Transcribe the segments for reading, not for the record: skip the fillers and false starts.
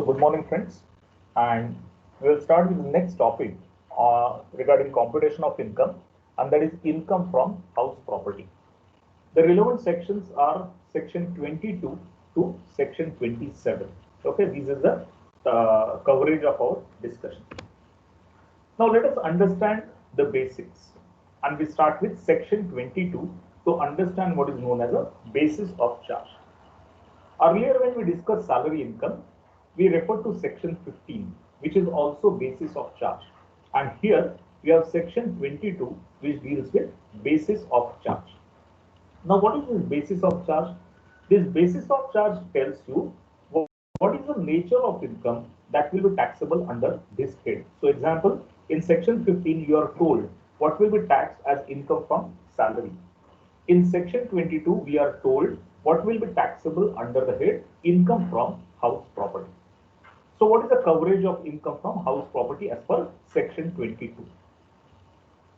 Good morning, friends, and we will start with the next topic regarding computation of income, and that is income from house property. The relevant sections are section 22 to section 27. Okay, this is the coverage of our discussion. Now let us understand the basics, and we start with section 22 to understand what is known as a basis of charge. Earlier, when we discussed salary income, we referred to section 15, which is also basis of charge. And here we have section 22, which deals with basis of charge. Now, what is this basis of charge? This basis of charge tells you what is the nature of income that will be taxable under this head. So, example, in section 15, you are told what will be taxed as income from salary. In section 22, we are told what will be taxable under the head income from house property. So what is the coverage of income from house property as per section 22?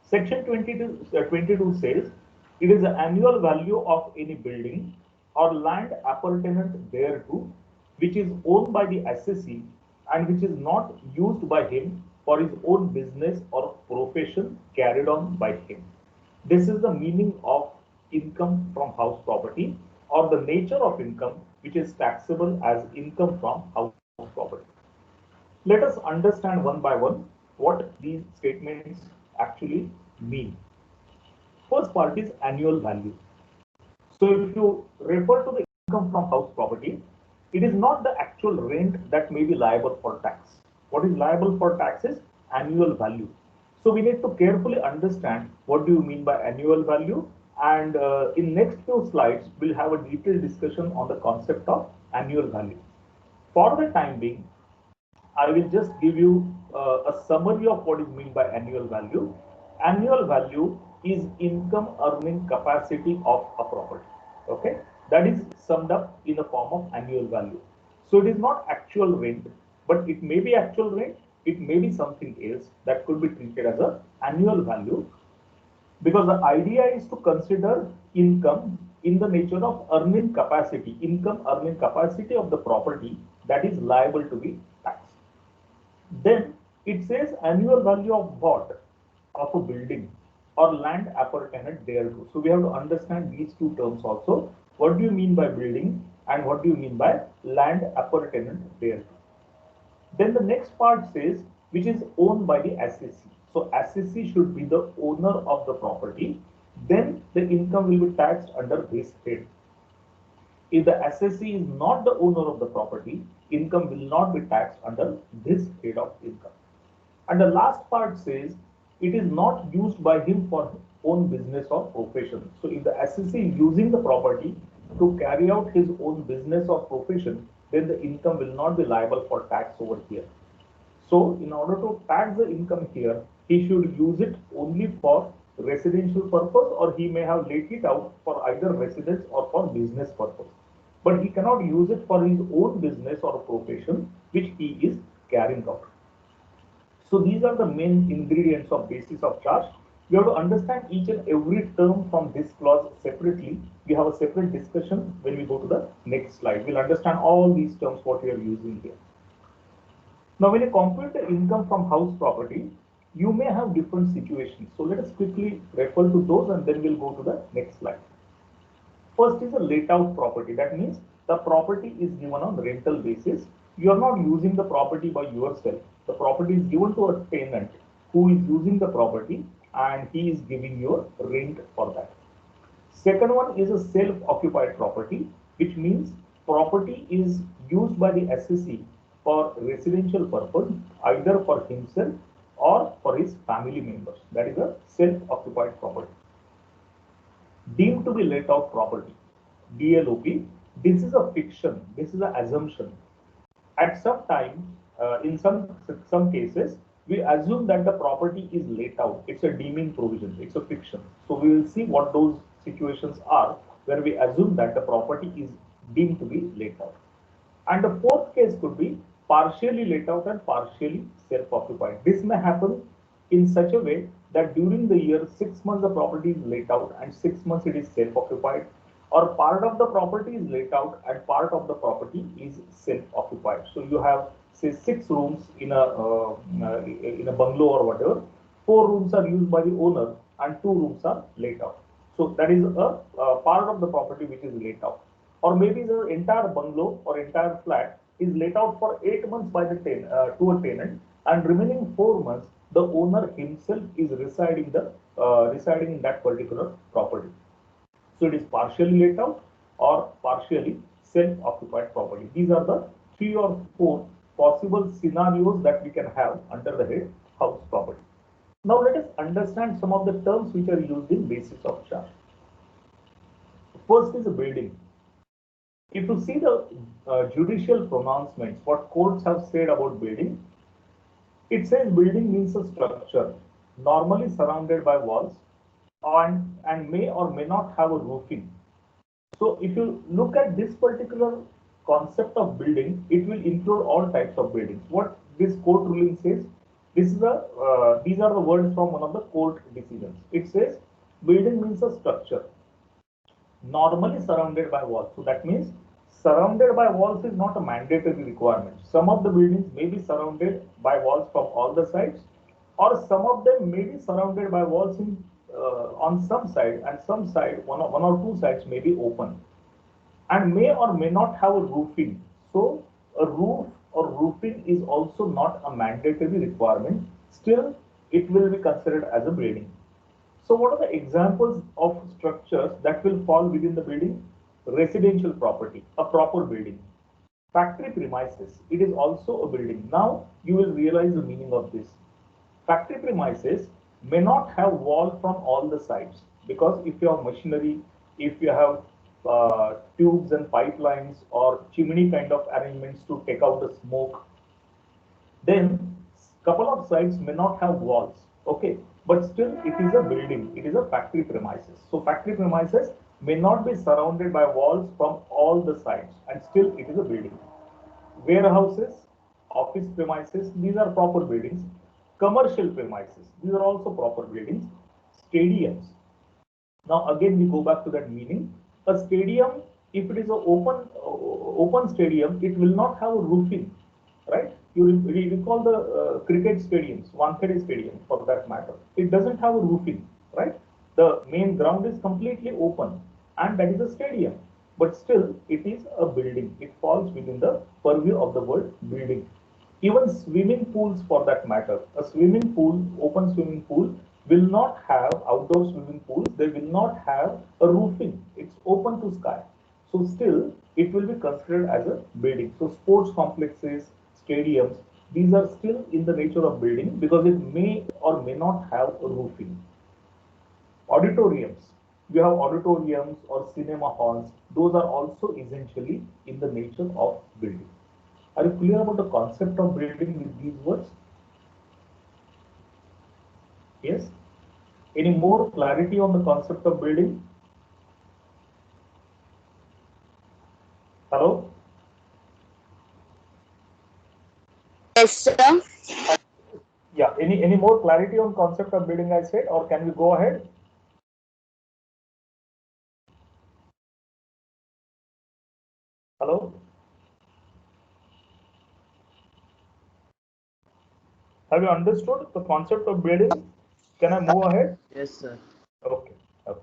Section 22 says it is the annual value of any building or land appertinent thereto which is owned by the assessee and which is not used by him for his own business or profession carried on by him. This is the meaning of income from house property, or the nature of income which is taxable as income from house property. Let us understand one by one what these statements actually mean. First part is annual value. So if you refer to the income from house property, it is not the actual rent that may be liable for tax. What is liable for tax is annual value. So we need to carefully understand what do you mean by annual value, and in next few slides we'll have a detailed discussion on the concept of annual value. For the time being, I will just give you a summary of what is meant by annual value. Annual value is income earning capacity of a property. Okay, that is summed up in the form of annual value. So it is not actual rent, but it may be actual rent, it may be something else that could be treated as a annual value, because the idea is to consider income in the nature of earning capacity, income earning capacity of the property that is liable to be taxed. Then it says annual value of what? Of a building or land appertinent thereto. So we have to understand these two terms also. What do you mean by building and what do you mean by land appertinent thereto? Then the next part says which is owned by the assessee. So assessee should be the owner of the property. Then the income will be taxed under this head. If the assessee is not the owner of the property, income will not be taxed under this head of income. And the last part says it is not used by him for own business or profession. So if the assessee is using the property to carry out his own business or profession, then the income will not be liable for tax over here. So in order to tax the income here, he should use it only for residential purpose, or he may have laid it out for either residence or for business purpose. But he cannot use it for his own business or profession which he is carrying out. So these are the main ingredients of basis of charge. We have to understand each and every term from this clause separately. We have a separate discussion when we go to the next slide. We'll understand all these terms what we are using here. Now, when you compute the income from house property, you may have different situations. So let us quickly refer to those and then we'll go to the next slide. First is a let out property. That means the property is given on rental basis. You are not using the property by yourself. The property is given to a tenant who is using the property and he is giving you rent for that. Second one is a self-occupied property, which means property is used by the assessee for residential purpose, either for himself or for his family members. That is a self-occupied property. Deemed to be let out property, DLOP, this is a fiction, this is an assumption. At some time, in some cases, we assume that the property is let out. It's a deeming provision, it's a fiction. So we will see what those situations are where we assume that the property is deemed to be let out. And the fourth case could be partially let out and partially self-occupied. This may happen in such a way that during the year 6 months the property is let out and 6 months it is self-occupied, or part of the property is let out and part of the property is self-occupied. So you have say 6 rooms in a bungalow or whatever. 4 rooms are used by the owner and 2 rooms are let out. So that is a part of the property which is let out. Or maybe the entire bungalow or entire flat is let out for 8 months by the to a tenant, and remaining 4 months the owner himself is residing in that particular property. So it is partially let out or partially self-occupied property. These are the 3 or 4 possible scenarios that we can have under the head house property. Now let us understand some of the terms which are used in basis of charge. First is a building. If you see the judicial pronouncements, what courts have said about building, it says building means a structure normally surrounded by walls and may or may not have a roofing. So if you look at this particular concept of building, it will include all types of buildings. What this court ruling says, these are the words from one of the court decisions. It says building means a structure normally surrounded by walls. So that means surrounded by walls is not a mandatory requirement. Some of the buildings may be surrounded by walls from all the sides, or some of them may be surrounded by walls on some side, and some side, one or two sides may be open, and may or may not have a roofing. So a roof or roofing is also not a mandatory requirement. Still, it will be considered as a building. So what are the examples of structures that will fall within the building? Residential property, a proper building. Factory premises, it is also a building. Now you will realize the meaning of this. Factory premises may not have wall from all the sides, because if you have machinery, if you have tubes and pipelines or chimney kind of arrangements to take out the smoke, then couple of sites may not have walls, okay, but still it is a building, it is a factory premises. So factory premises may not be surrounded by walls from all the sides, and still it is a building. Warehouses, office premises, these are proper buildings. Commercial premises, these are also proper buildings. Stadiums. Now again we go back to that meaning. A stadium, if it is an open stadium, it will not have a roofing, right? You recall the cricket stadiums, Wankhede Stadium for that matter. It doesn't have a roofing, right? The main ground is completely open, and that is a stadium. But still, it is a building. It falls within the purview of the word building. Even swimming pools for that matter, a swimming pool, open swimming pool, will not have, outdoor swimming pools, they will not have a roofing. It's open to sky. So still, it will be considered as a building. So sports complexes, stadiums, these are still in the nature of building because it may or may not have a roofing. Auditoriums, you have auditoriums or cinema halls, those are also essentially in the nature of building. Are you clear about the concept of building with these words? Yes? Any more clarity on the concept of building? Hello? Yes, sir. Yeah, any more clarity on concept of building I said, or can we go ahead? Hello? Have you understood the concept of building? Can I move ahead? Yes, sir. Okay. Okay.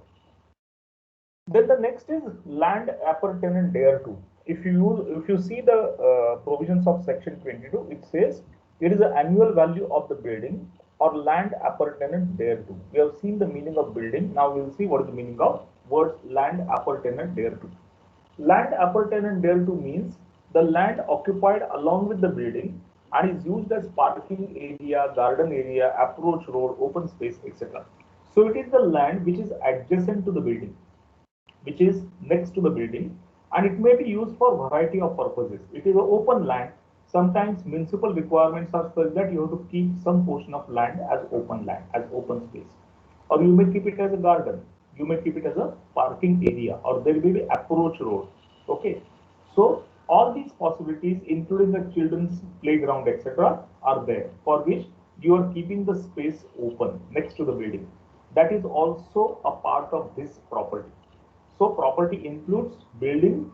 Then the next is land appurtenant thereto. If you see the provisions of section 22, it says it is the annual value of the building or land appurtenant thereto. We have seen the meaning of building. Now we will see what is the meaning of words land appurtenant thereto. Land appurtenant thereto means the land occupied along with the building and is used as parking area, garden area, approach road, open space, etc. So it is the land which is adjacent to the building, which is next to the building, and it may be used for a variety of purposes. It is an open land. Sometimes municipal requirements are such that you have to keep some portion of land as open land, as open space. Or you may keep it as a garden, you may keep it as a parking area, or there may be approach road. Okay. So all these possibilities, including the children's playground, etc., are there, for which you are keeping the space open next to the building. That is also a part of this property. So property includes building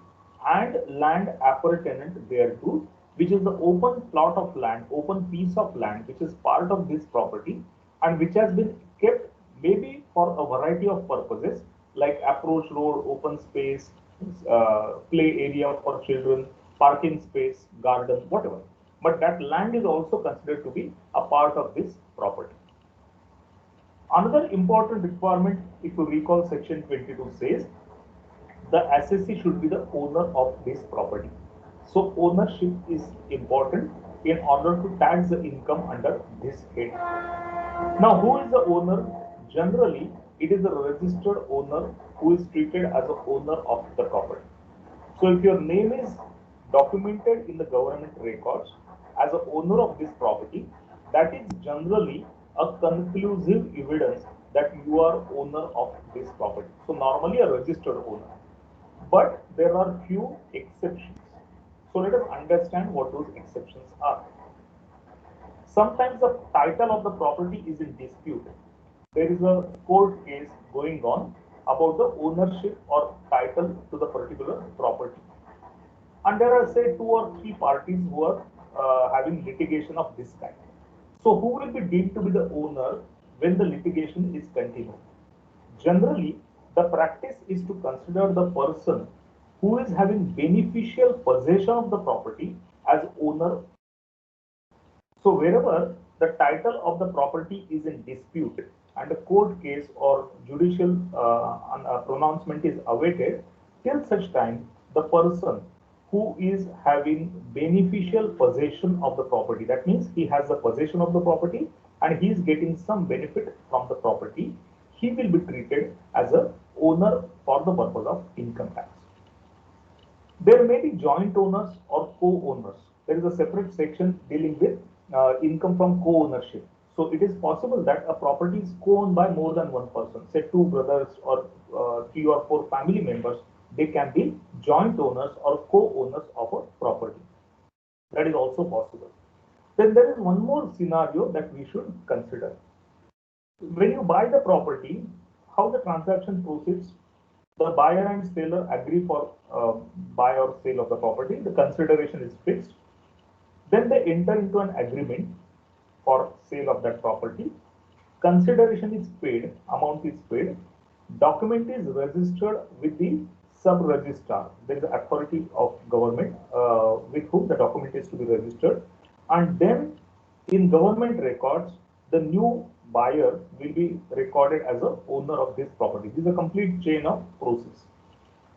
and land appertinent thereto, which is the open plot of land, open piece of land, which is part of this property and which has been kept maybe for a variety of purposes like approach road, open space, play area for children, parking space, garden, whatever. But that land is also considered to be a part of this property. Another important requirement, if you recall, section 22 says the assessee should be the owner of this property. So ownership is important in order to tax the income under this head. Now, who is the owner? Generally, it is the registered owner who is treated as the owner of the property. So if your name is documented in the government records as the owner of this property, that is generally a conclusive evidence that you are owner of this property. So normally a registered owner. But there are few exceptions. So let us understand what those exceptions are. Sometimes the title of the property is in dispute. There is a court case going on about the ownership or title to the particular property. And there are, say, 2 or 3 parties who are having litigation of this kind. So who will be deemed to be the owner when the litigation is continuing? Generally, the practice is to consider the person who is having beneficial possession of the property as owner. So wherever the title of the property is in dispute and a court case or judicial pronouncement is awaited, till such time the person who is having beneficial possession of the property, that means he has the possession of the property and he is getting some benefit from the property, he will be treated as a owner for the purpose of income tax. There may be joint owners or co-owners. There is a separate section dealing with income from co-ownership. So it is possible that a property is co-owned by more than one person, say 2 brothers or 3 or 4 family members. They can be joint owners or co-owners of a property. That is also possible. Then there is one more scenario that we should consider. When you buy the property, how the transaction proceeds? The buyer and seller agree for buy or sale of the property. The consideration is fixed. Then they enter into an agreement for sale of that property. Consideration is paid, amount is paid. Document is registered with the sub-registrar. There is an authority of government with whom the document is to be registered. And then in government records, the new buyer will be recorded as a owner of this property. This is a complete chain of process.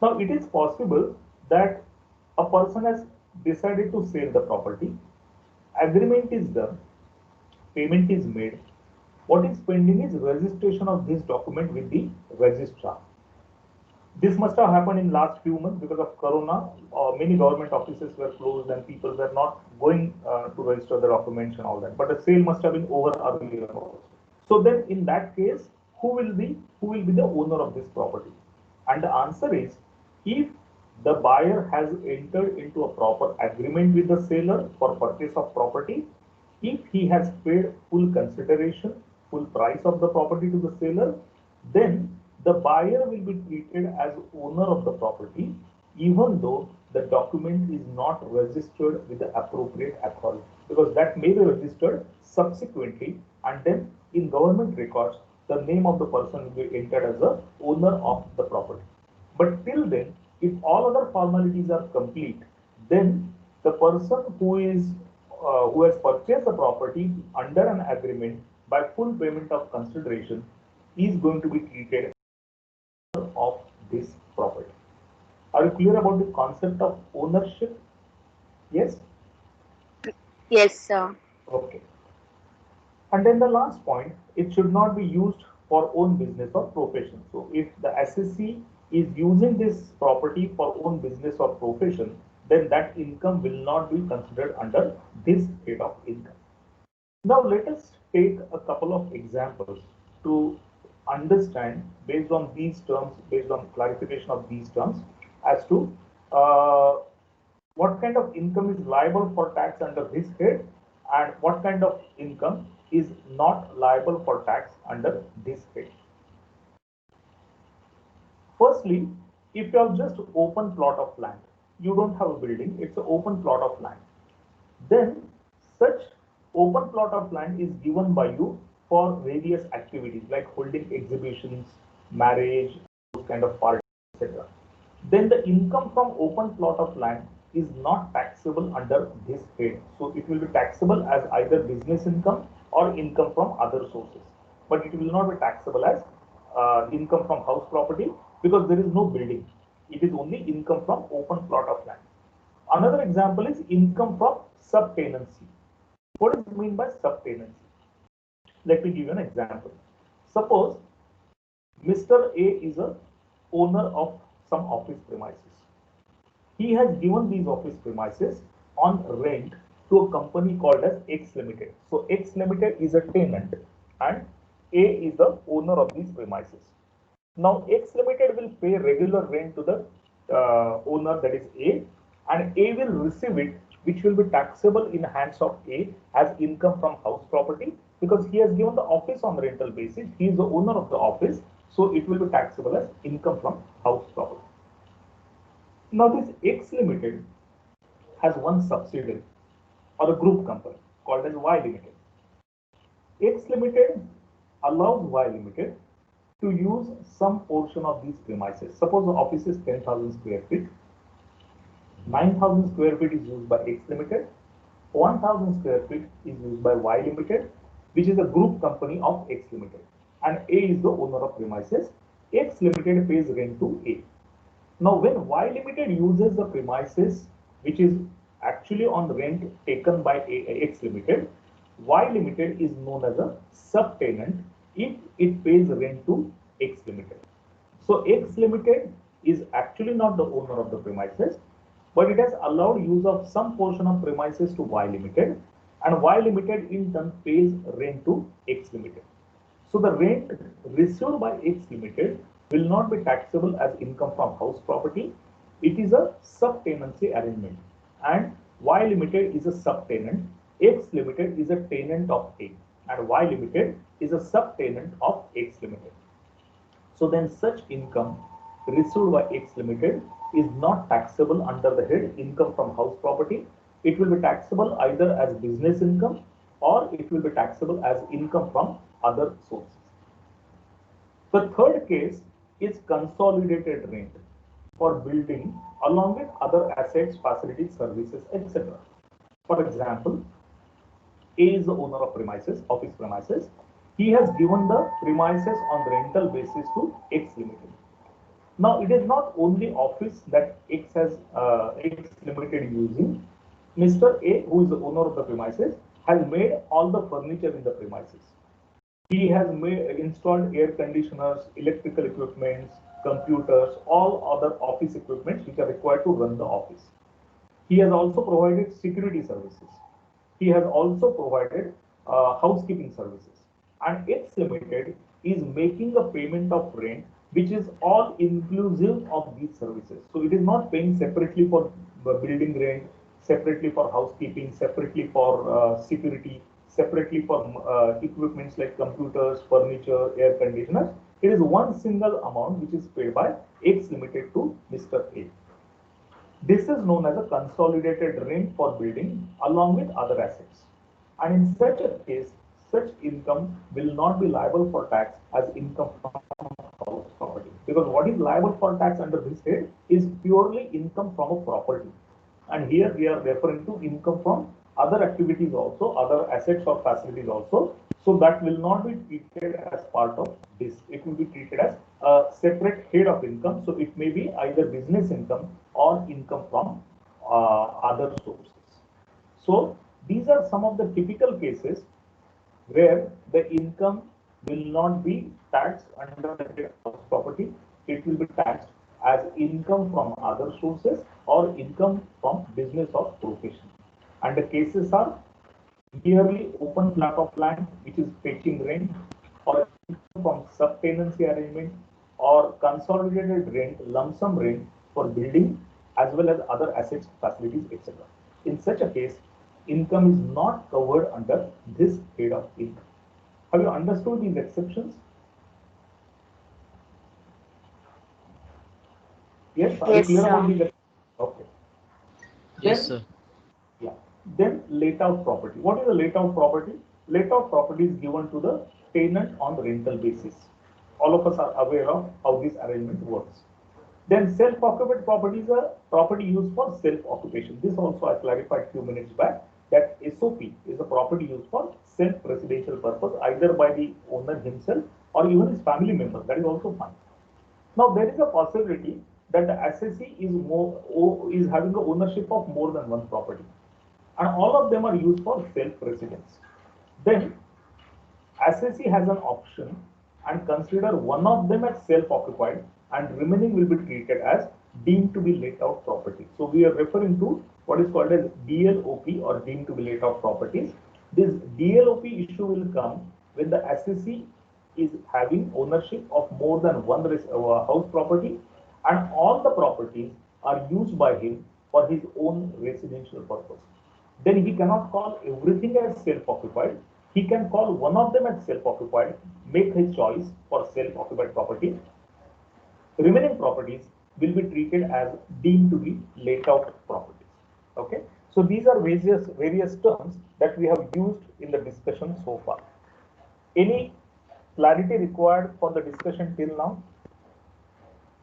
Now it is possible that a person has decided to sell the property, agreement is done, payment is made. What is pending is registration of this document with the registrar. This must have happened in last few months because of Corona. Many government offices were closed and people were not going to register the documents and all that. But the sale must have been over earlier. So then, in that case, who will be the owner of this property? And the answer is, if the buyer has entered into a proper agreement with the seller for purchase of property, if he has paid full consideration, full price of the property to the seller, then the buyer will be treated as owner of the property, even though the document is not registered with the appropriate authority, because that may be registered subsequently, and then in government records, the name of the person will be entered as the owner of the property. But till then, if all other formalities are complete, then the person who has purchased the property under an agreement by full payment of consideration is going to be treated of this property. Are you clear about the concept of ownership? Yes? Yes, sir. Okay. And then the last point, it should not be used for own business or profession. So if the assessee is using this property for own business or profession, then that income will not be considered under this head of income. Now let us take a couple of examples to understand, based on these terms, based on clarification of these terms, as to what kind of income is liable for tax under this head and what kind of income is not liable for tax under this head. Firstly, If you have just open plot of land, you don't have a building, it's an open plot of land, then such open plot of land is given by you for various activities like holding exhibitions, marriage, those kind of parties, etc. Then the income from open plot of land is not taxable under this head. So it will be taxable as either business income or income from other sources. But it will not be taxable as income from house property because there is no building. It is only income from open plot of land. Another example is income from subtenancy. What does it mean by subtenancy? Let me give you an example. Suppose Mr. A is a owner of some office premises. He has given these office premises on rent to a company called as X Limited. So X Limited is a tenant and A is the owner of these premises. Now X Limited will pay regular rent to the owner, that is A, and A will receive it, which will be taxable in hands of A as income from house property because he has given the office on rental basis. He is the owner of the office, so it will be taxable as income from house property. Now this X Limited has one subsidiary or a group company called as Y Limited. X Limited allows Y Limited to use some portion of these premises. Suppose the office is 10,000 square feet. 9,000 square feet is used by X Limited. 1,000 square feet is used by Y Limited, which is a group company of X Limited. And A is the owner of premises. X Limited pays rent to A. Now, when Y Limited uses the premises, which is actually on rent taken by X Limited, Y Limited is known as a subtenant if it pays rent to X Limited. So X Limited is actually not the owner of the premises, but it has allowed use of some portion of premises to Y Limited, and Y Limited in turn pays rent to X Limited. So the rent received by X Limited will not be taxable as income from house property. It is a subtenancy arrangement, and Y Limited is a subtenant. X Limited is a tenant of A, and Y Limited is a subtenant of X Limited. So then such income received by X Limited is not taxable under the head income from house property. It will be taxable either as business income or it will be taxable as income from other sources. The third case is consolidated rent for building along with other assets, facilities, services, etc. For example, A is the owner of premises, office premises. He has given the premises on rental basis to X Limited. Now, it is not only office that X Limited using. Mr. A, who is the owner of the premises, has made all the furniture in the premises. He has installed air conditioners, electrical equipments, computers, all other office equipments which are required to run the office. He has also provided security services. He has also provided housekeeping services. And X Limited is making a payment of rent which is all inclusive of these services. So it is not paying separately for building rent, separately for housekeeping, separately for security, separately for equipments like computers, furniture, air conditioners. It is one single amount which is paid by X Limited to Mr. A. This is known as a consolidated rent for building along with other assets. And in such a case, such income will not be liable for tax as income from house property. Because what is liable for tax under this head is purely income from a property. And here we are referring to income from other activities also, other assets or facilities also. So that will not be treated as part of this. It will be treated as a separate head of income. So it may be either business income or income from other sources. So these are some of the typical cases where the income will not be taxed under the head of property. It will be taxed as income from other sources or income from business or profession. And the cases are yearly open plot of land which is fetching rent, or from subtenancy arrangement, or consolidated rent, lump sum rent for building as well as other assets, facilities, etc. In such a case, income is not covered under this head of income. Have you understood these exceptions? Yes, are you Yes, clear about sir. the? Okay. Yes, Then, sir. yeah. Then let out property. What is a let out property? Let out property is given to the tenant on rental basis. All of us are aware of how this arrangement works. Then self-occupied property is a property used for self-occupation. This also I clarified a few minutes back that SOP is a property used for self-residential purpose either by the owner himself or even his family member. That is also fine. Now there is a possibility that the assessee is having the ownership of more than one property, and all of them are used for self-residence. Then assessee has an option and consider one of them as self-occupied and remaining will be treated as deemed to be let out property. So we are referring to what is called as DLOP or deemed to be let out properties. This DLOP issue will come when the assessee is having ownership of more than one house property and all the properties are used by him for his own residential purpose. Then he cannot call everything as self-occupied. He can call one of them as self-occupied, make his choice for self-occupied property. Remaining properties will be treated as deemed to be let out properties. Okay. So these are various terms that we have used in the discussion so far. Any clarity required for the discussion till now?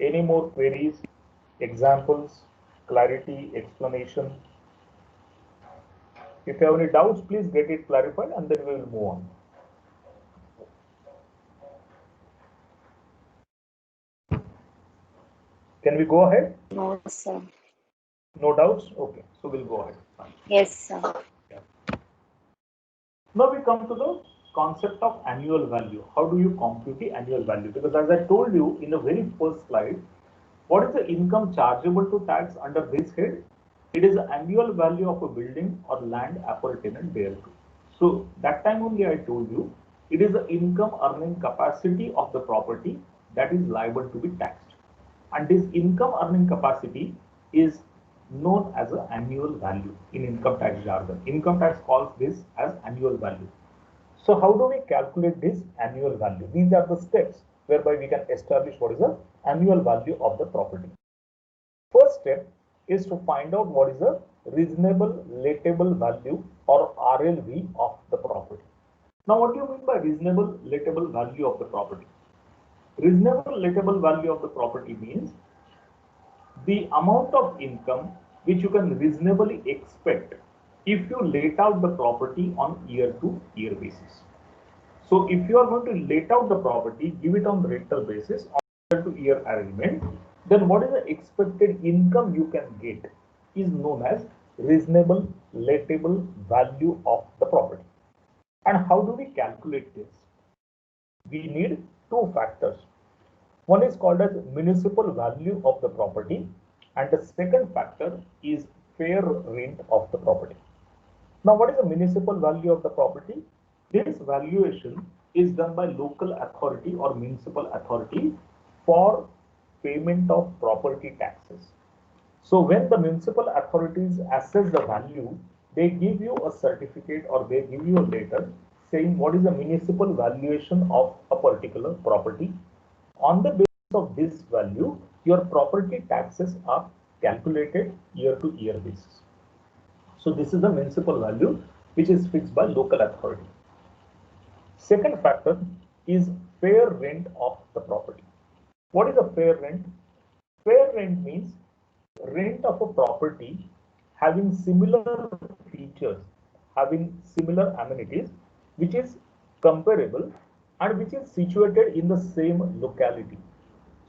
Any more queries, examples, clarity, explanation? If you have any doubts, please get it clarified and then we will move on. Can we go ahead? No, sir. No doubts? Okay, so we'll go ahead. Fine. Yes, sir. Yeah. Now we come to the concept of annual value. How do you compute the annual value? Because as I told you in the very first slide, what is the income chargeable to tax under this head? It is the annual value of a building or land appertaining thereto. So that time only I told you, it is the income earning capacity of the property that is liable to be taxed. And this income earning capacity is known as an annual value in income tax jargon. Income tax calls this as annual value. So how do we calculate this annual value? These are the steps whereby we can establish what is the annual value of the property. First step is to find out what is the reasonable lettable value or RLV of the property. Now what do you mean by reasonable lettable value of the property? Reasonable lettable value of the property means the amount of income which you can reasonably expect if you let out the property on year to year basis. So if you are going to let out the property, give it on rental basis on year to year arrangement, then what is the expected income you can get is known as reasonable lettable value of the property. And how do we calculate this? We need two factors. One is called as municipal value of the property, and the second factor is fair rent of the property. Now, what is the municipal value of the property? This valuation is done by local authority or municipal authority for payment of property taxes. So when the municipal authorities assess the value, they give you a certificate or they give you a letter saying what is the municipal valuation of a particular property. On the basis of this value, your property taxes are calculated year to year basis. So this is the municipal value which is fixed by local authority. Second factor is fair rent of the property. What is a fair rent? Fair rent means rent of a property having similar features, having similar amenities, which is comparable and which is situated in the same locality.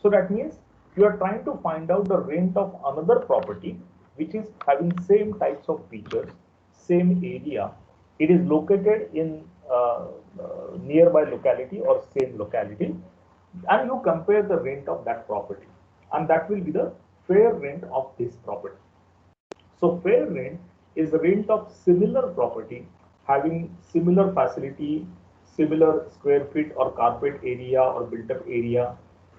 So that means you are trying to find out the rent of another property which is having same types of features, same area. It is located in nearby locality or same locality, and you compare the rent of that property, and that will be the fair rent of this property. So fair rent is the rent of similar property having similar facility, similar square feet or carpet area or built up area,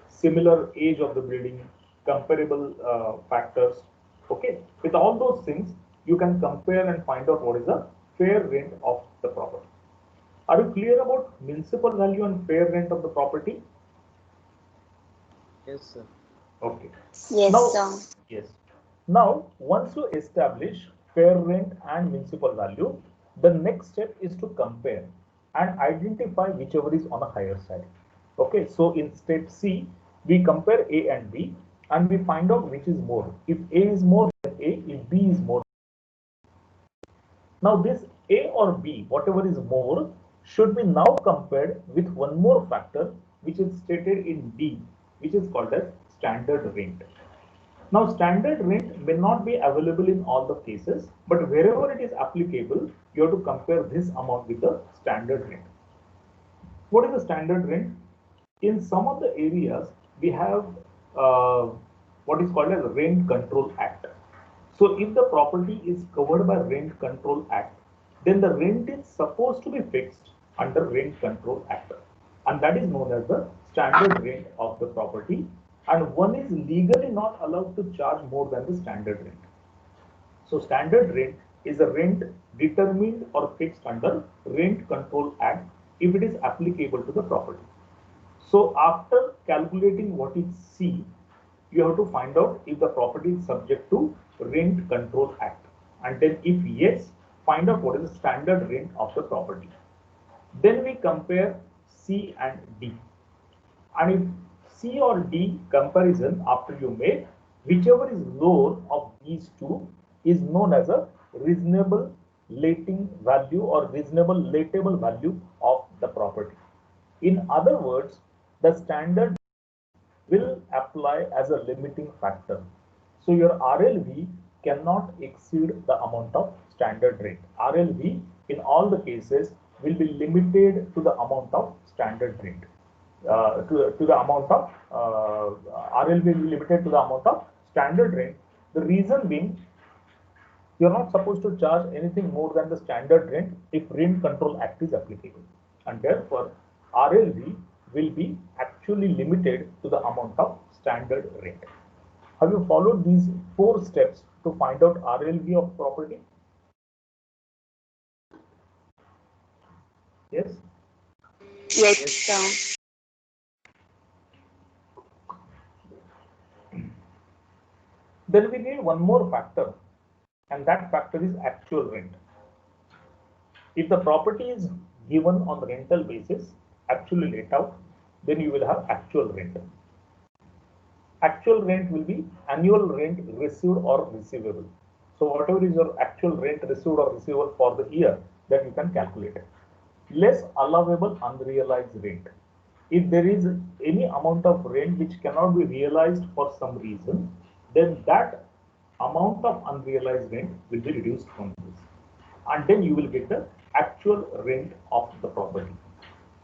similar age of the building, comparable factors. Okay, with all those things, you can compare and find out what is the fair rent of the property. Are you clear about municipal value and fair rent of the property? Yes, sir. Okay. Yes, Now, sir. yes. Now, once you establish fair rent and municipal value, the next step is to compare and identify whichever is on a higher side. Okay, so in step C, we compare A and B and we find out which is more. If A is more, then A, if B is more. Now this A or B, whatever is more, should be now compared with one more factor which is stated in D, which is called as standard rent. Now standard rent may not be available in all the cases, but wherever it is applicable, you have to compare this amount with the standard rent. What is the standard rent? In some of the areas, we have uh, what is called as Rent Control Act. So if the property is covered by Rent Control Act, then the rent is supposed to be fixed under Rent Control Act. And that is known as the standard rent of the property. And one is legally not allowed to charge more than the standard rent. So standard rent is a rent determined or fixed under Rent Control Act if it is applicable to the property. So after calculating what is C, you have to find out if the property is subject to Rent Control Act. And then if yes, find out what is the standard rent of the property. Then we compare C and D. And if C or D comparison after you make, whichever is lower of these two is known as a reasonable letting value or reasonable lettable value of the property. In other words, the standard will apply as a limiting factor. So your RLV cannot exceed the amount of standard rate. RLV in all the cases will be limited to the amount of standard rate. To the amount of RLV will be limited to the amount of standard rate. The reason being, you are not supposed to charge anything more than the standard rent if Rent Control Act is applicable. And therefore, RLV will be actually limited to the amount of standard rent. Have you followed these 4 steps to find out RLV of property? Yes? Yes, sir. Then we need one more factor, and that factor is actual rent. If the property is given on rental basis, actually let out, then you will have actual rent. Actual rent will be annual rent received or receivable. So whatever is your actual rent received or receivable for the year, that you can calculate it. Less allowable unrealized rent. If there is any amount of rent which cannot be realized for some reason, then that amount of unrealized rent will be reduced from this. And then you will get the actual rent of the property.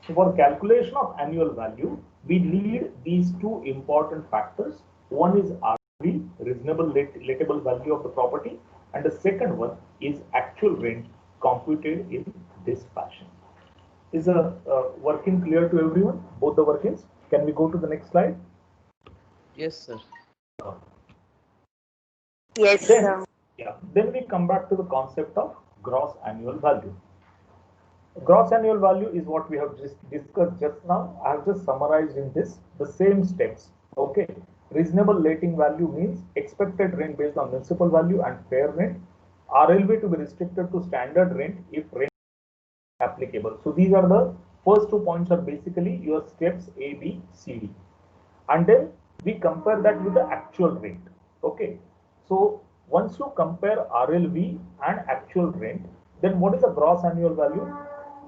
So for calculation of annual value, we need these two important factors. One is RV, reasonable lettable value of the property, and the second one is actual rent computed in this fashion. Is the working clear to everyone? Both the workings? Can we go to the next slide? Yes, sir. Yes, Then, sir. then we come back to the concept of gross annual value. Gross annual value is what we have just discussed just now. I have just summarized in this the same steps. Okay. Reasonable letting value means expected rent based on municipal value and fair rent. RLV to be restricted to standard rent if rent is applicable. So these are the first 2 points are basically your steps A, B, C, D. And then we compare that with the actual rent. Okay. So once you compare RLV and actual rent, then what is the gross annual value?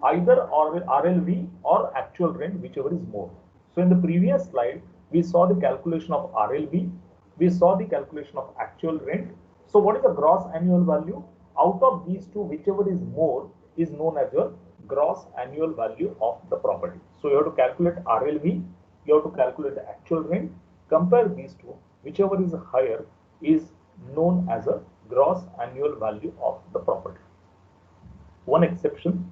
Either RLV or actual rent, whichever is more. So in the previous slide, we saw the calculation of RLV, we saw the calculation of actual rent. So what is the gross annual value? Out of these two, whichever is more is known as your gross annual value of the property. So you have to calculate RLV, you have to calculate the actual rent, compare these two, whichever is higher is known as a gross annual value of the property. One exception,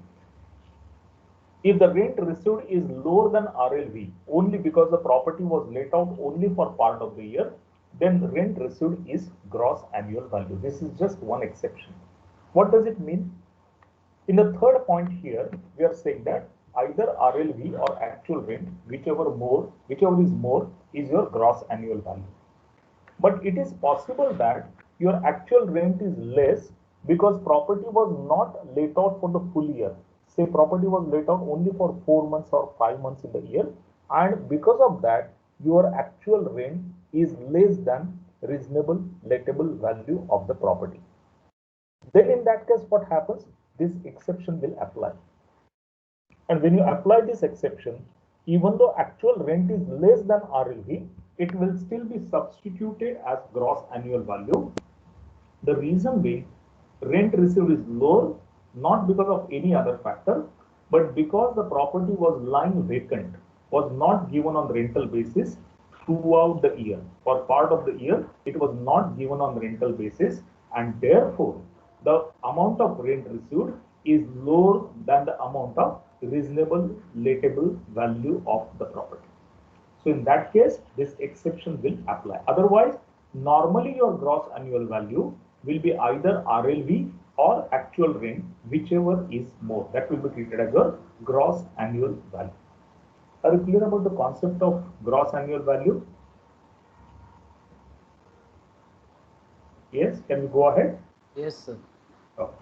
if the rent received is lower than RLV only because the property was let out only for part of the year, then the rent received is gross annual value. This is just one exception. What does it mean? In the third point here, we are saying that either RLV or actual rent, whichever is more, is your gross annual value. But it is possible that your actual rent is less because property was not let out for the full year. Say property was let out only for 4 months or 5 months in the year, and because of that, your actual rent is less than reasonable lettable value of the property. Then in that case, what happens? This exception will apply. And when you apply this exception, even though actual rent is less than RLV, it will still be substituted as gross annual value. The reason being, rent received is lower, not because of any other factor, but because the property was lying vacant, was not given on rental basis throughout the year. For part of the year, it was not given on rental basis, and therefore the amount of rent received is lower than the amount of reasonable lettable value of the property. So in that case, this exception will apply. Otherwise, normally your gross annual value will be either RLV or actual rent, whichever is more. That will be treated as your gross annual value. Are you clear about the concept of gross annual value? Yes, can we go ahead? Yes, sir. Okay.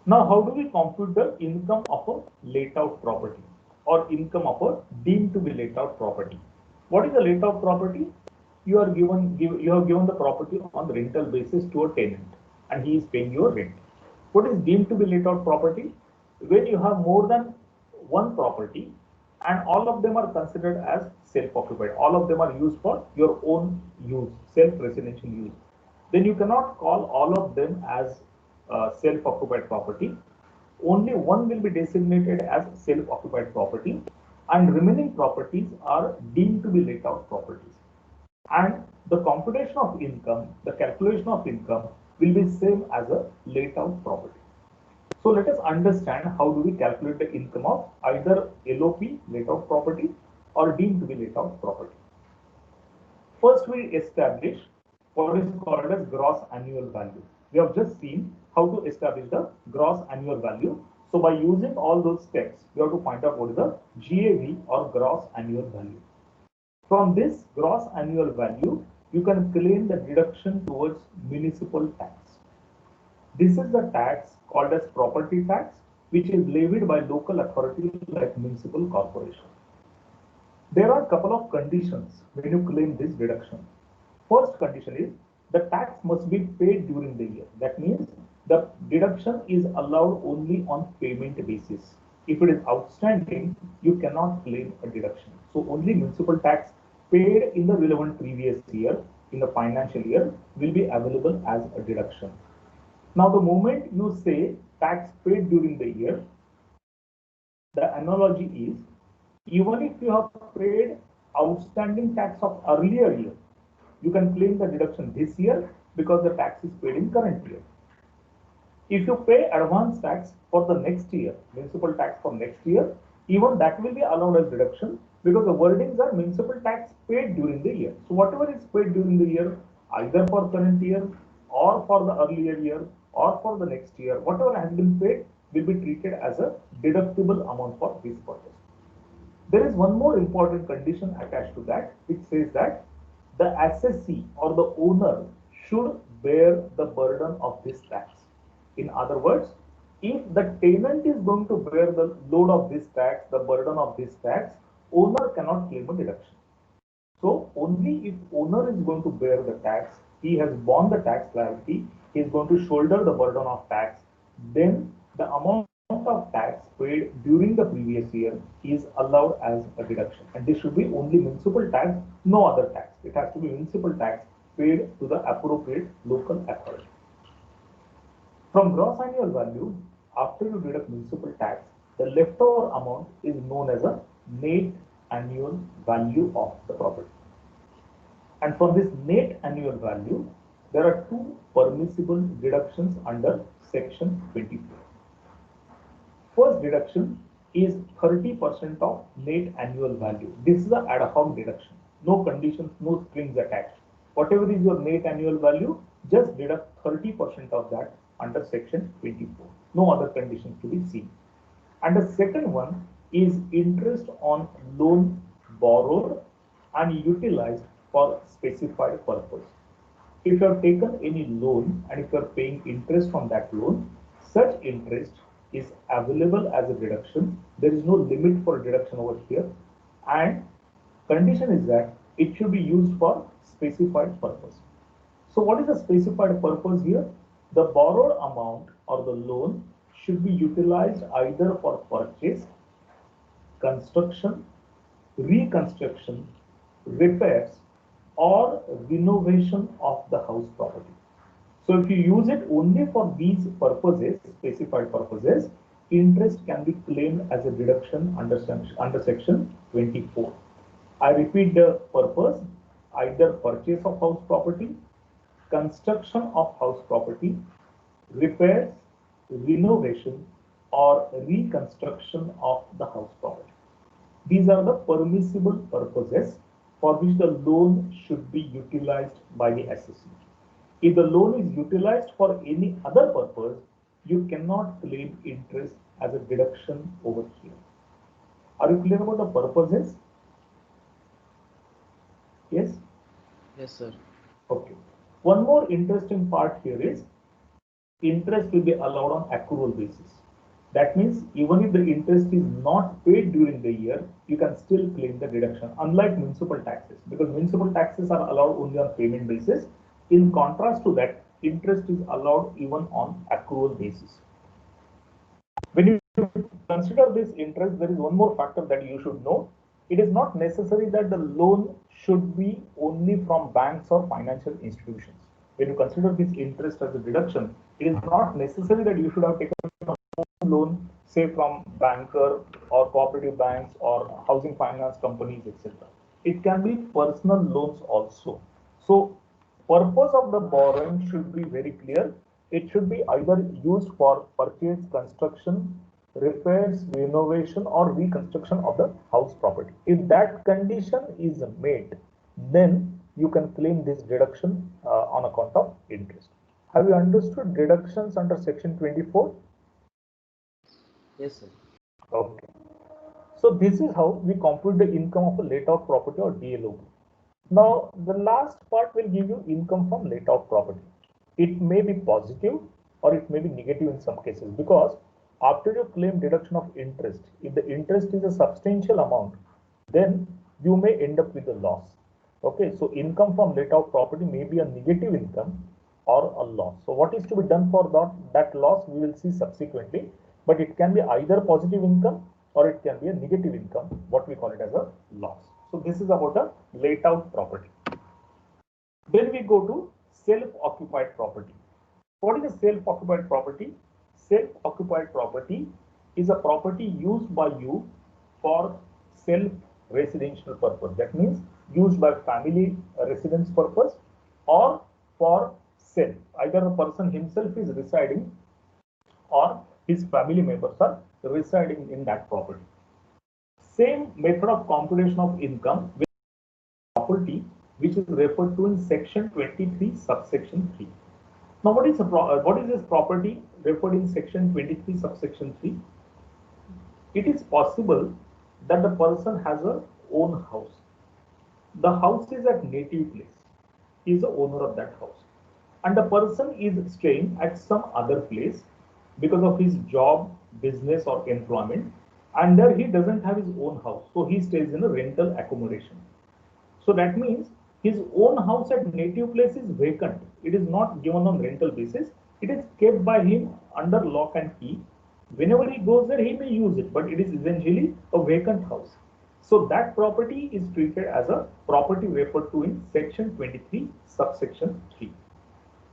Now, how do we compute the income of a let out property or income of a deemed to be let out property? What is a let out property? You have given the property on rental basis to a tenant, and he is paying your rent. What is deemed to be let out property? When you have more than one property and all of them are considered as self-occupied, all of them are used for your own use, self-residential use, then you cannot call all of them as self-occupied property. Only one will be designated as self-occupied property, and remaining properties are deemed to be let out properties. And the computation of income, the calculation of income will be same as a let out property. So let us understand how do we calculate the income of either LOP, let out property, or deemed to be let out property. First, we establish what is called as gross annual value. We have just seen how to establish the gross annual value. So by using all those steps, we have to find out what is the GAV or gross annual value. From this gross annual value, you can claim the deduction towards municipal tax. This is the tax called as property tax, which is levied by local authorities like municipal corporation. There are a couple of conditions when you claim this deduction. First condition is the tax must be paid during the year. That means the deduction is allowed only on payment basis. If it is outstanding, you cannot claim a deduction. So only municipal tax paid in the relevant previous year, in the financial year, will be available as a deduction. Now, the moment you say tax paid during the year, the analogy is even if you have paid outstanding tax of earlier year, you can claim the deduction this year because the tax is paid in current year. If you pay advance tax for the next year, municipal tax for next year, even that will be allowed as deduction because the wordings are municipal tax paid during the year. So whatever is paid during the year, either for current year or for the earlier year or for the next year, whatever has been paid will be treated as a deductible amount for this purpose. There is one more important condition attached to that, which says that the assessee or the owner should bear the burden of this tax. In other words, if the tenant is going to bear the load of this tax, the burden of this tax, owner cannot claim a deduction. So only if owner is going to bear the tax, he has borne the tax liability, he is going to shoulder the burden of tax, then the amount of tax paid during the previous year is allowed as a deduction. And this should be only municipal tax, no other tax. It has to be municipal tax paid to the appropriate local authority. From gross annual value, after you deduct municipal tax, the leftover amount is known as a net annual value of the property. And from this net annual value, there are two permissible deductions under section 24. First deduction is 30% of net annual value. This is an ad hoc deduction. No conditions, no strings attached. Whatever is your net annual value, just deduct 30% of that under section 24. No other conditions to be seen. And the second one is interest on loan borrowed and utilized for specified purpose. If you have taken any loan and if you are paying interest on that loan, such interest is available as a deduction. There is no limit for deduction over here, and condition is that it should be used for specified purpose. So what is the specified purpose here? The borrowed amount or the loan should be utilized either for purchase, construction, reconstruction, repairs, or renovation of the house property. So if you use it only for these purposes, specified purposes, interest can be claimed as a deduction under section 24. I repeat the purpose: either purchase of house property, construction of house property, repairs, renovation, or reconstruction of the house property. These are the permissible purposes for which the loan should be utilized by the assessee. If the loan is utilized for any other purpose, you cannot claim interest as a deduction over here. Are you clear about the purposes? Yes? Yes, sir. Okay. One more interesting part here is interest will be allowed on accrual basis. That means even if the interest is not paid during the year, you can still claim the deduction, unlike municipal taxes, because municipal taxes are allowed only on payment basis. In contrast to that, interest is allowed even on accrual basis. When you consider this interest, there is one more factor that you should know. It is not necessary that the loan should be only from banks or financial institutions. When you consider this interest as a deduction, it is not necessary that you should have taken a loan, say from banker or cooperative banks or housing finance companies, etc. It can be personal loans also. So purpose of the borrowing should be very clear. It should be either used for purchase, construction, repairs, renovation, or reconstruction of the house property. If that condition is made, then you can claim this deduction on account of interest. Have you understood deductions under section 24? Yes, sir. Okay. So this is how we compute the income of a let out property or DLOP. Now the last part will give you income from let out property. It may be positive or it may be negative in some cases, because after you claim deduction of interest, if the interest is a substantial amount, then you may end up with a loss. Okay, so income from let out property may be a negative income or a loss. So what is to be done for that loss, we will see subsequently, but it can be either positive income or it can be a negative income, what we call it as a loss. So this is about a let out property. Then we go to self-occupied property. What is a self-occupied property? Self-occupied property is a property used by you for self-residential purpose. That means used by family residence purpose or for self. Either the person himself is residing or his family members are residing in that property. Same method of computation of income with property, which is referred to in section 23 subsection 3. Now what is this property referred in section 23 subsection 3? It is possible that the person has a own house. The house is at native place. He is the owner of that house. And the person is staying at some other place because of his job, business or employment, and there he doesn't have his own house. So he stays in a rental accommodation. So that means his own house at native place is vacant. It is not given on rental basis. It is kept by him under lock and key. Whenever he goes there, he may use it, but it is essentially a vacant house. So that property is treated as a property referred to in section 23 subsection 3.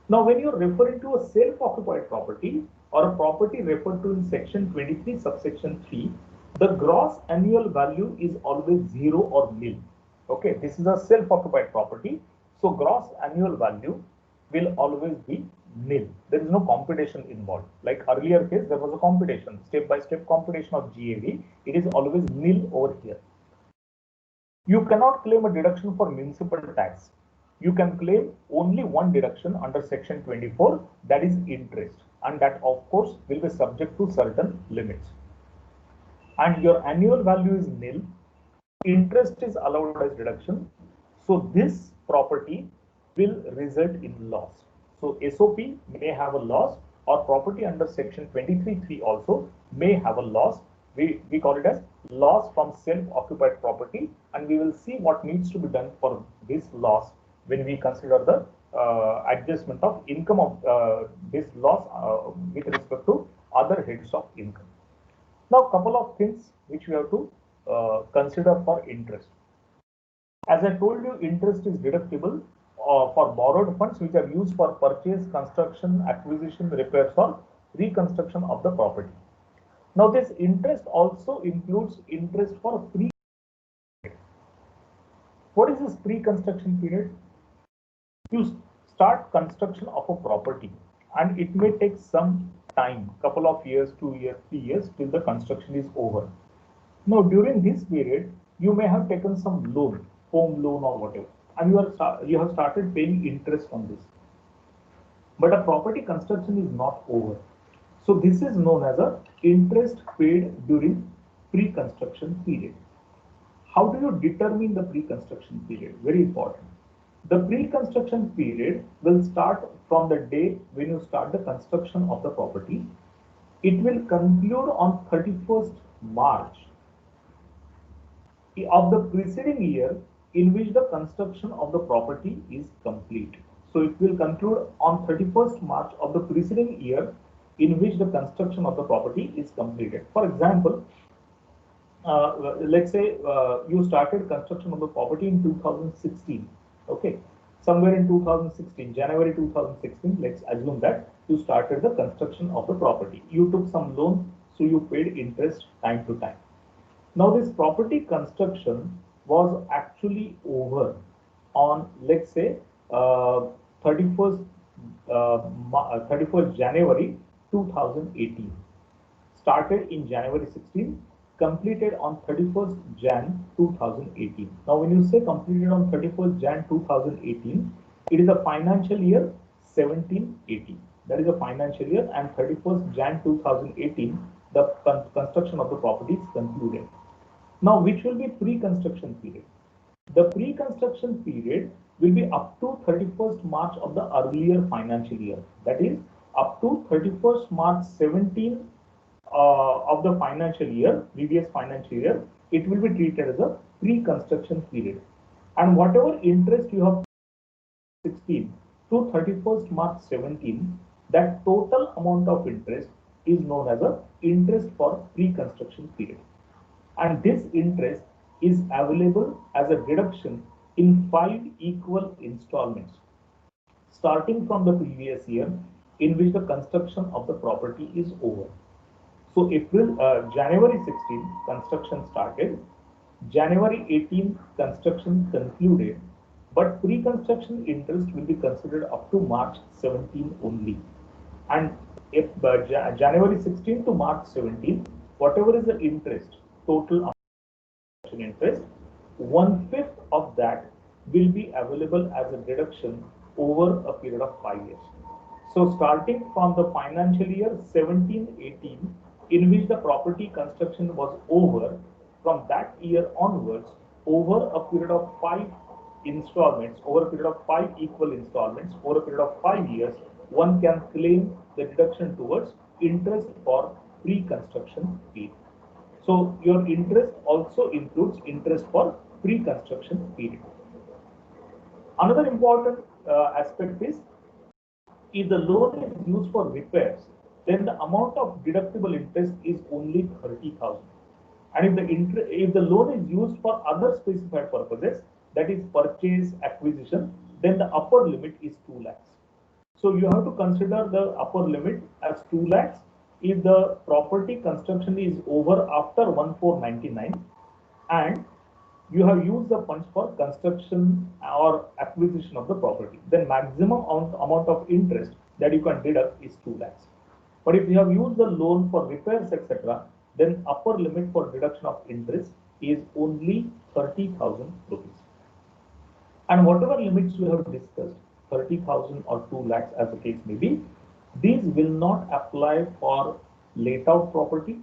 Now when you are referring to a self-occupied property or a property referred to in section 23 subsection 3, the gross annual value is always 0 or nil. Okay, this is a self-occupied property, so gross annual value will always be nil. There is no computation involved. Like earlier case, there was a computation, step-by-step computation of GAV. It is always nil over here. You cannot claim a deduction for municipal tax. You can claim only one deduction under section 24, that is interest, and that of course will be subject to certain limits. And your annual value is nil. Interest is allowed as deduction. So this property will result in loss. So SOP may have a loss, or property under section 23(3) also may have a loss. We call it as loss from self-occupied property, and we will see what needs to be done for this loss when we consider the adjustment of income of this loss with respect to other heads of income. Now, couple of things which we have to consider for interest. As I told you, interest is deductible for borrowed funds which are used for purchase, construction, acquisition, repairs, or reconstruction of the property. Now, this interest also includes interest for pre. What is this pre-construction period? You start construction of a property, and it may take some time, couple of years, 2 years, 3 years, till the construction is over. Now, during this period, you may have taken some loan, home loan or whatever, and you have started paying interest on this. But a property construction is not over. So this is known as a interest paid during pre-construction period. How do you determine the pre-construction period? Very important. The pre-construction period will start from the day when you start the construction of the property. It will conclude on 31st March of the preceding year in which the construction of the property is complete. So it will conclude on 31st March of the preceding year in which the construction of the property is completed. For example, let's say you started construction of the property in 2016. Okay, somewhere in 2016, January 2016, let's assume that you started the construction of the property. You took some loan, so you paid interest time to time. Now this property construction was actually over on, let's say, 31st January 2018. Started in January 16, completed on 31st Jan 2018. Now when you say completed on 31st Jan 2018, it is a financial year 17/18. That is a financial year, and 31st Jan 2018, the construction of the property is concluded. Now, which will be pre-construction period? The pre-construction period will be up to 31st March of the earlier financial year. That is, up to 31st March 17 of the financial year, previous financial year, it will be treated as a pre-construction period. And whatever interest you have 16 to 31st March 17, that total amount of interest is known as a interest for pre-construction period. And this interest is available as a deduction in 5 equal installments, starting from the previous year in which the construction of the property is over. So January 16, construction started, January 18, construction concluded, but pre-construction interest will be considered up to March 17 only. And if January 16 to March 17, whatever is the interest, total interest, 1/5 of that will be available as a deduction over a period of 5 years. So starting from the financial year 17/18, in which the property construction was over, from that year onwards, over a period of 5 installments, over a period of 5 equal installments, over a period of 5 years, one can claim the deduction towards interest for pre-construction period. So your interest also includes interest for pre-construction period. Another important aspect is, if the loan is used for repairs, then the amount of deductible interest is only 30,000. And if the loan is used for other specified purposes, that is purchase, acquisition, then the upper limit is 2 lakhs. So you have to consider the upper limit as 2 lakhs if the property construction is over after 1499 and you have used the funds for construction or acquisition of the property. Then maximum amount of interest that you can deduct is 2 lakhs. But if you have used the loan for repairs, etc., then upper limit for deduction of interest is only 30,000 rupees. And whatever limits we have discussed, 30,000 or 2 lakhs as the case may be, these will not apply for laid out property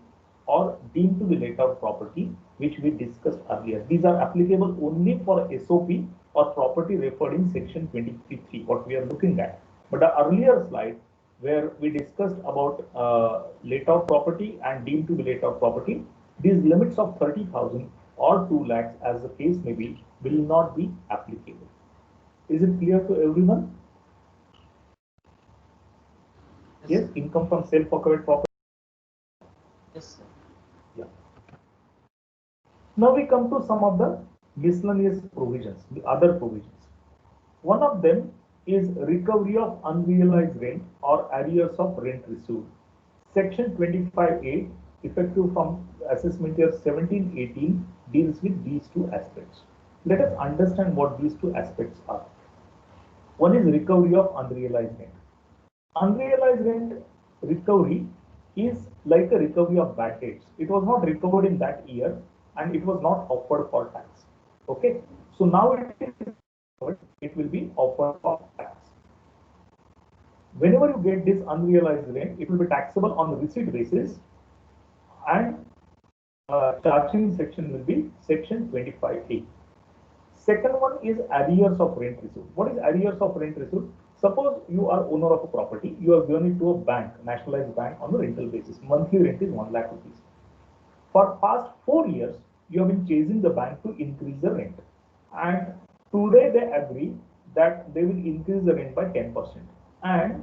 or deemed to be laid out property, which we discussed earlier. These are applicable only for SOP or property referred in section 23.3, what we are looking at. But the earlier slide where we discussed about laid out property and deemed to be laid out property, these limits of 30,000 or 2 lakhs as the case may be will not be applicable. Is it clear to everyone? Yes, income from self-occupied property. Yes, sir. Yeah. Now we come to some of the miscellaneous provisions, the other provisions. One of them is recovery of unrealized rent or arrears of rent received. Section 25A, effective from assessment year 17-18, deals with these two aspects. Let us understand what these two aspects are. One is recovery of unrealized rent. Unrealized rent recovery is like a recovery of bad debts. It was not recovered in that year and it was not offered for tax. Okay, so now it will be offered for tax. Whenever you get this unrealized rent, it will be taxable on the receipt basis, and charging section will be section 25A. Second one is arrears of rent received. What is arrears of rent received? Suppose you are owner of a property, you have given it to a bank, nationalized bank on a rental basis. Monthly rent is 1 lakh rupees. For past 4 years, you have been chasing the bank to increase the rent. And today they agree that they will increase the rent by 10%. And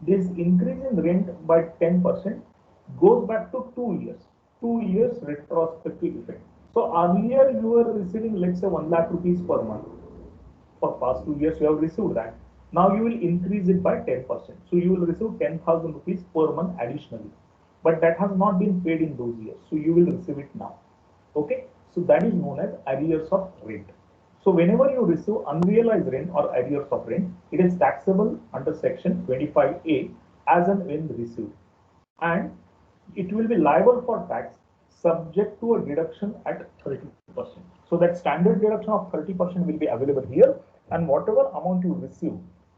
this increase in rent by 10% goes back to 2 years. 2 years retrospective effect. So earlier you were receiving, let's say, 1 lakh rupees per month. For past 2 years you have received that. Now you will increase it by 10%. So you will receive 10,000 rupees per month additionally. But that has not been paid in those years. So you will receive it now. Okay. So that is known as arrears of rent. So whenever you receive unrealized rent or arrears of rent, it is taxable under section 25A as and when received. And it will be liable for tax subject to a deduction at 30%. So that standard deduction of 30% will be available here, and whatever amount you receive,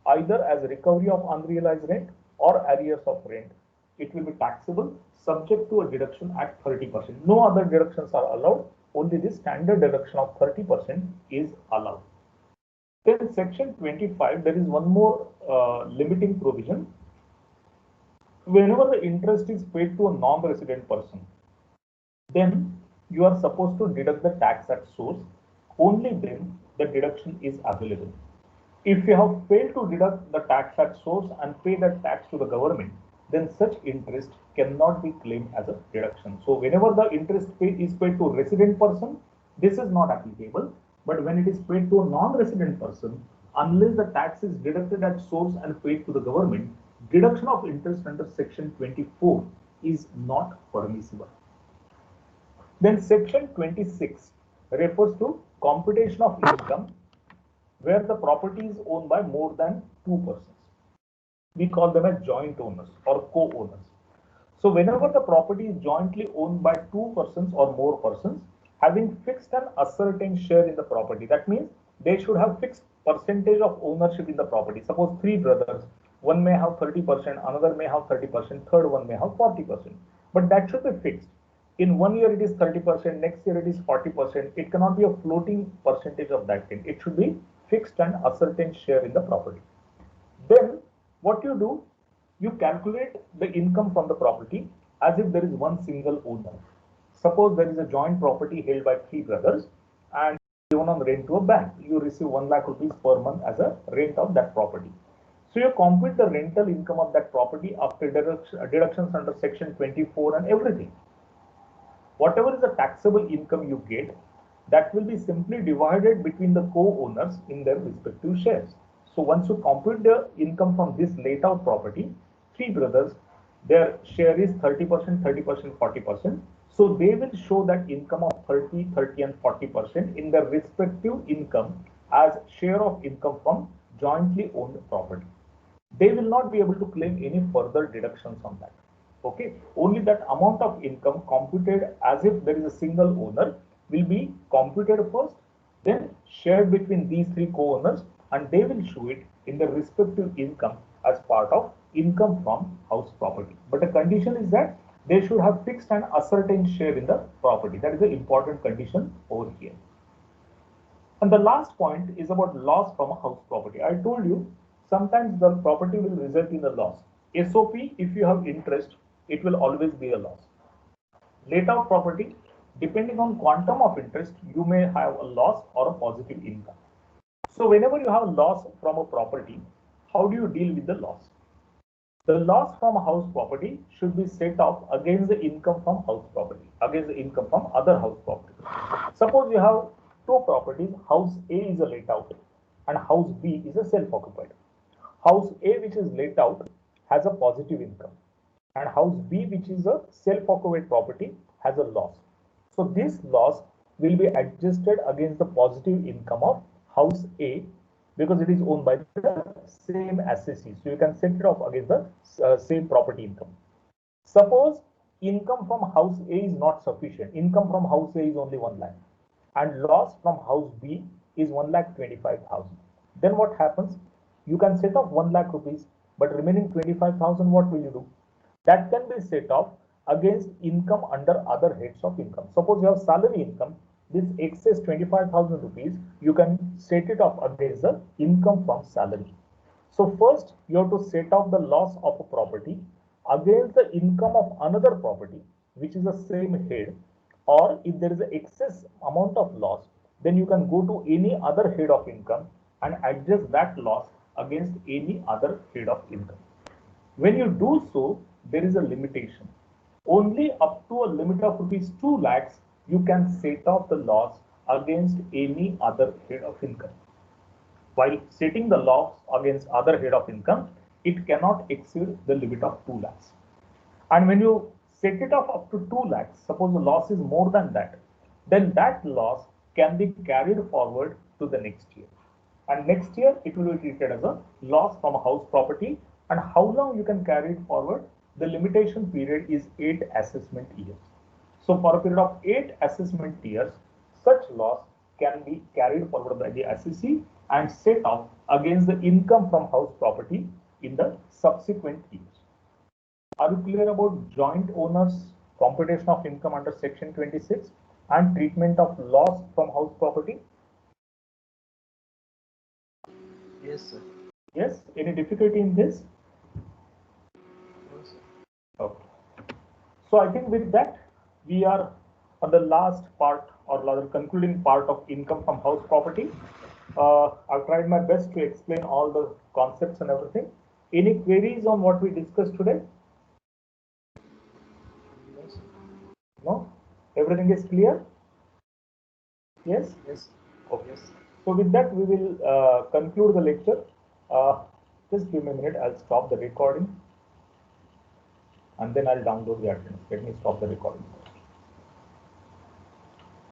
either as recovery of unrealized rent or arrears of rent, it will be taxable subject to a deduction at 30%. No other deductions are allowed, only this standard deduction of 30% is allowed. Then section 25, there is one more limiting provision. Whenever the interest is paid to a non-resident person, then you are supposed to deduct the tax at source. Only then the deduction is available. If you have failed to deduct the tax at source and pay that tax to the government, then such interest cannot be claimed as a deduction. So whenever the interest is paid to a resident person, this is not applicable. But when it is paid to a non-resident person, unless the tax is deducted at source and paid to the government, deduction of interest under section 24 is not permissible. Then section 26 refers to computation of income where the property is owned by more than 2 persons. We call them as joint owners or co-owners. So whenever the property is jointly owned by 2 persons or more persons having fixed and ascertained share in the property, that means they should have fixed percentage of ownership in the property. Suppose 3 brothers, one may have 30%, another may have 30%, third one may have 40%, but that should be fixed. In 1 year it is 30%, next year it is 40%. It cannot be a floating percentage of that thing. It should be fixed and ascertained share in the property. Then what you do, you calculate the income from the property as if there is one single owner. Suppose there is a joint property held by 3 brothers and given on rent to a bank. You receive 1 lakh rupees per month as a rent of that property. So you compute the rental income of that property after deductions under section 24 and everything. Whatever is the taxable income you get, that will be simply divided between the co-owners in their respective shares. So once you compute the income from this laid out property, 3 brothers, their share is 30%, 30%, 40%. So they will show that income of 30, 30 and 40% in their respective income as share of income from jointly owned property. They will not be able to claim any further deductions on that. Okay, only that amount of income computed as if there is a single owner will be computed first, then shared between these 3 co-owners, and they will show it in their respective income as part of income from house property. But the condition is that they should have fixed and ascertained share in the property. That is the important condition over here. And the last point is about loss from a house property. I told you sometimes the property will result in a loss. SOP, if you have interest, it will always be a loss. Laid out property, depending on quantum of interest, you may have a loss or a positive income. So whenever you have a loss from a property, how do you deal with the loss? The loss from a house property should be set off against the income from house property, against the income from other house property. Suppose you have two properties, house A is a let out and house B is a self-occupied. House A, which is let out, has a positive income, and house B, which is a self-occupied property, has a loss. So this loss will be adjusted against the positive income of house A because it is owned by the same assessee. So you can set it off against the same property income. Suppose income from house A is not sufficient. Income from house A is only 1 lakh and loss from house B is 1,25,000. Then what happens? You can set off 1 lakh rupees, but remaining 25,000, what will you do? That can be set off against income under other heads of income. Suppose you have salary income, this excess 25,000 rupees, you can set it off against the income from salary. So first you have to set off the loss of a property against the income of another property, which is the same head, or if there is an excess amount of loss, then you can go to any other head of income and adjust that loss against any other head of income. When you do so, there is a limitation. Only up to a limit of rupees 2 lakhs you can set off the loss against any other head of income. While setting the loss against other head of income, it cannot exceed the limit of 2 lakhs. And when you set it off up to 2 lakhs, suppose the loss is more than that, then that loss can be carried forward to the next year. And next year it will be treated as a loss from a house property. And how long you can carry it forward? The limitation period is 8 assessment years. So for a period of 8 assessment years, such loss can be carried forward by the assessee and set off against the income from house property in the subsequent years. Are you clear about joint owners computation of income under section 26 and treatment of loss from house property? Yes, sir. Yes, any difficulty in this? No, sir. Okay. So I think with that, we are on the last part or rather concluding part of income from house property. I've tried my best to explain all the concepts and everything. Any queries on what we discussed today? No, sir. No? Everything is clear? Yes? Yes. Okay. Yes. So with that, we will conclude the lecture. Just give me a minute. I'll stop the recording and then I'll download the attendance. Let me stop the recording.